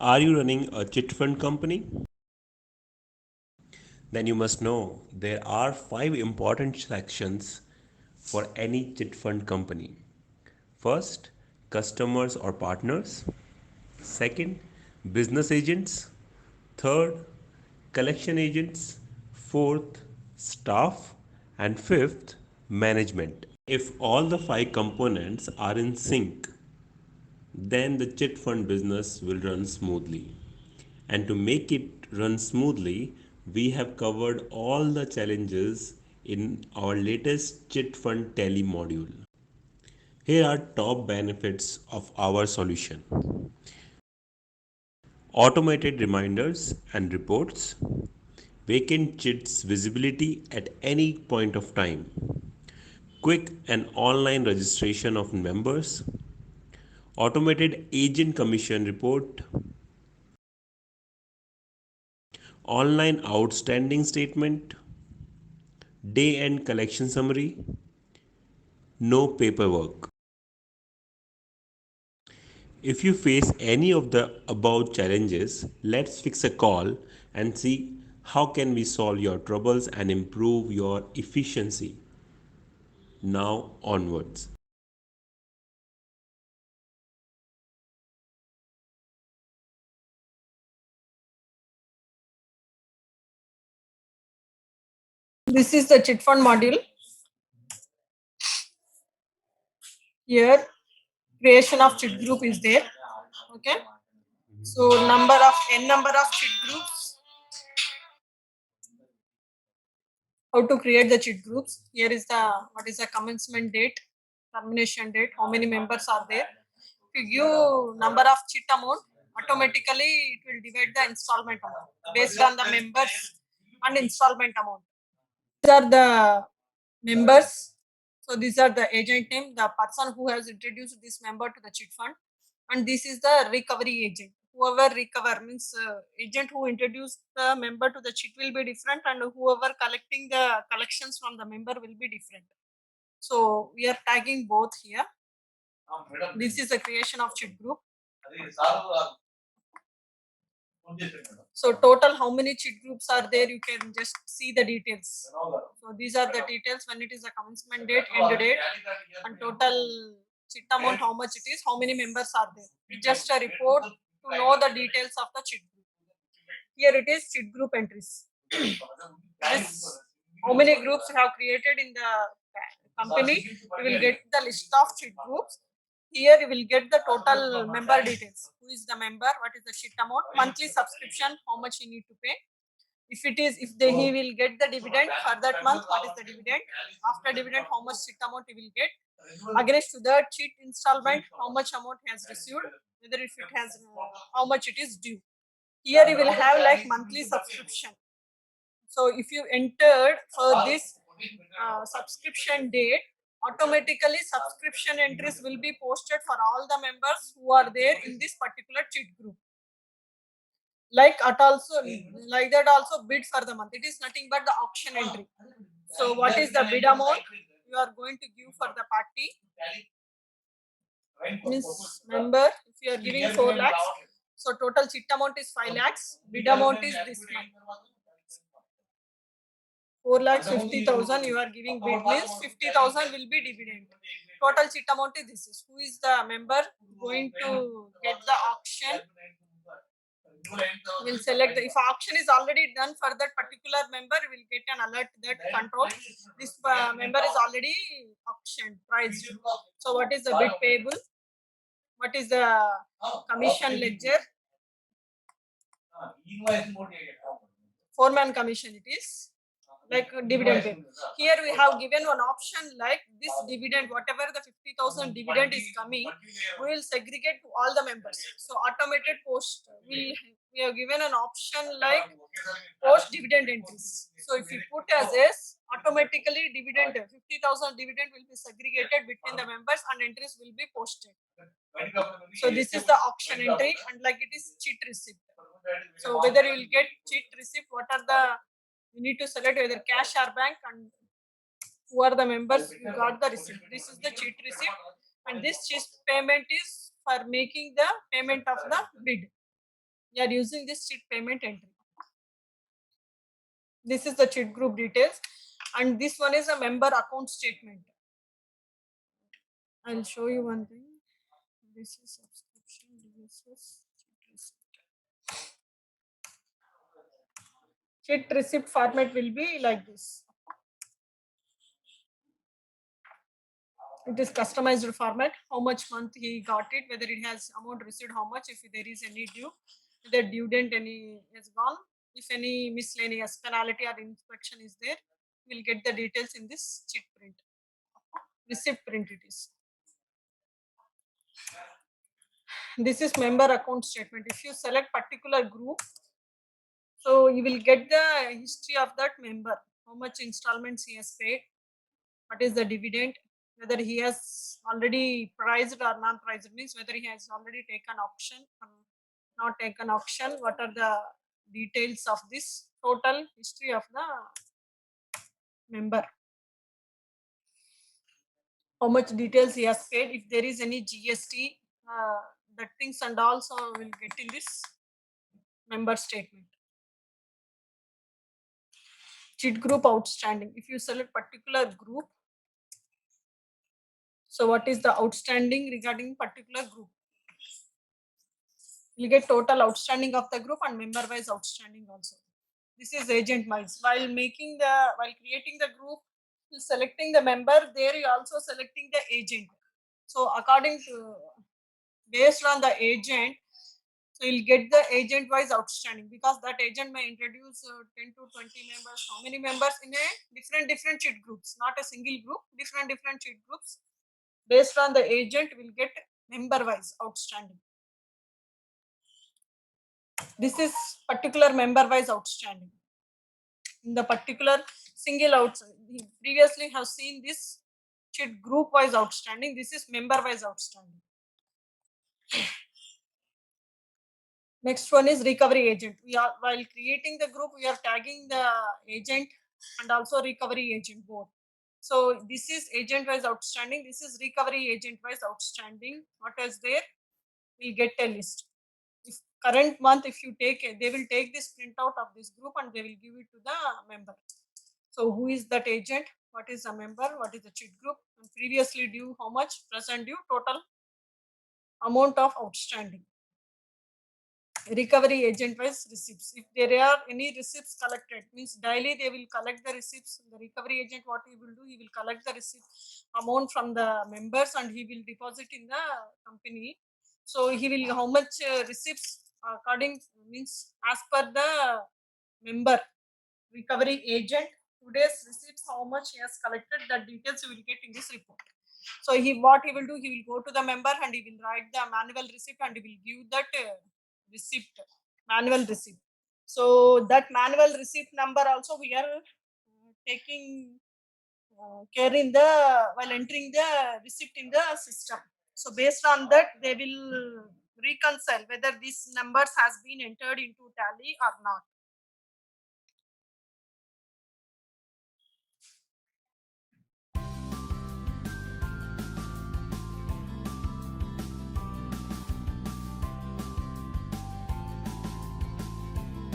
Are you running a chit fund company? Then you must know there are 5 important sections for any chit fund company. First, customers or partners. Second, business agents. Third, collection agents. Fourth, staff. And fifth, management. If all the 5 components are in sync, then the chit fund business will run smoothly. And to make it run smoothly, we have covered all the challenges in our latest chit fund tele module. Here are top benefits of our solution. Automated reminders and reports, vacant chits visibility at any point of time, quick and online registration of members, automated agent commission report, online outstanding statement, day end collection summary, no paperwork. If you face any of the above challenges, let's fix a call and see how can we solve your troubles and improve your efficiency. Now onwards. This is the chit fund module. Here, creation of chit group is there. Okay. So number of chit groups. How to create the chit groups. Here is the what is the commencement date, termination date, how many members are there. If you give number of chit amount, automatically it will divide the installment amount based on the members and installment amount. These are the members. So these are the agent name, the person who has introduced this member to the chit fund, and this is the recovery agent. Whoever recover means agent who introduced the member to the chit will be different, and whoever collecting the collections from the member will be different. So we are tagging both here. This is the creation of chit group. So total how many chit groups are there, you can just see the details. So these are the details when it is a commencement date, end date, and total chit amount, how much it is, how many members are there. It's just a report to know the details of the chit group. Here it is chit group entries. This, how many groups you have created in the company, you will get the list of chit groups. Here you will get the total member details. Who is the member? What is the chit amount? Monthly subscription, how much you need to pay? He will get the dividend for that month, what is the dividend? After dividend, how much chit amount he will get? Against to the chit installment, how much amount he has received? Whether if it has how much it is due. Here you will have like monthly subscription. So if you entered for this subscription date, automatically subscription entries will be posted for all the members who are there in this particular chit group. Like at also like that also bid for the month. It is nothing but the auction entry. So what is the bid amount you are going to give for the party? Means member, if you are giving 4 lakhs, so total chit amount is 5 lakhs. Bid amount is this much. 4 lakhs 50,000 you are giving bid means 50,000 will be dividend. Total chit amount is this. Who is the member going to get the auction? Will select if auction is already done for that particular member, will get an alert that control this member is already auctioned priced. So what is the bid payable? What is the commission ledger? Foreman commission it is like dividend pay. Here we have given one option like this dividend, whatever the 50,000 dividend is coming, we will segregate to all the members. So automated post, we have given an option like post dividend entries. So if you put as this, automatically dividend 50,000 dividend will be segregated between the members and entries will be posted. So this is the auction entry, and like it is cheat receipt. So whether you will get cheat receipt, what are the, you need to select whether cash or bank, and who are the members who got the receipt. This is the cheat receipt, and this cheat payment is for making the payment of the bid. We are using this chit payment entry. This is the chit group details, and this one is a member account statement. I'll show you one thing. This is subscription. This is chit receipt. Chit receipt format will be like this. It is customized format. How much month he got it, whether it has amount received, how much, if there is any due, whether due date any is gone, if any miscellaneous penalty or inspection is there, we'll get the details in this chit print. Receipt print it is. This is member account statement. If you select particular group, so you will get the history of that member, how much installments he has paid, what is the dividend, whether he has already priced or non-priced, means whether he has already taken auction or not taken auction, what are the details of this total history of the member, how much details he has paid, if there is any GST, that things and also will get in this member statement. Chit group outstanding. If you select particular group, so what is the outstanding regarding particular group? You get total outstanding of the group and member wise outstanding also. This is agent wise. While creating the group, you selecting the member, there you also selecting the agent. So according to, based on the agent, so you'll get the agent wise outstanding, because that agent may introduce 10 to 20 members. How many members in a different chit groups, not a single group, different chit groups. Based on the agent, we'll get member wise outstanding. This is particular member wise outstanding. In the particular single outstanding, previously have seen this chit group wise outstanding. This is member wise outstanding. Next one is recovery agent. We are, while creating the group, we are tagging the agent and also recovery agent both. So this is agent wise outstanding. This is recovery agent wise outstanding. What is there? We'll get a list. If current month, if you take it, they will take this printout of this group and they will give it to the member. So who is that agent? What is a member? What is the chit group? And previously due how much? Present due, total amount of outstanding. Recovery agent wise receipts. If there are any receipts collected, means daily they will collect the receipts. The recovery agent, what he will do, he will collect the receipt amount from the members and he will deposit in the company. So he will, how much receipts according, means as per the member recovery agent, today's receipts, how much he has collected, the details you will get in this report. So what he will do, he will go to the member and he will write the manual receipt and he will give that receipt, manual receipt. So that manual receipt number also we are taking care in the, while entering the receipt in the system. So based on that, they will reconcile whether these numbers has been entered into tally or not.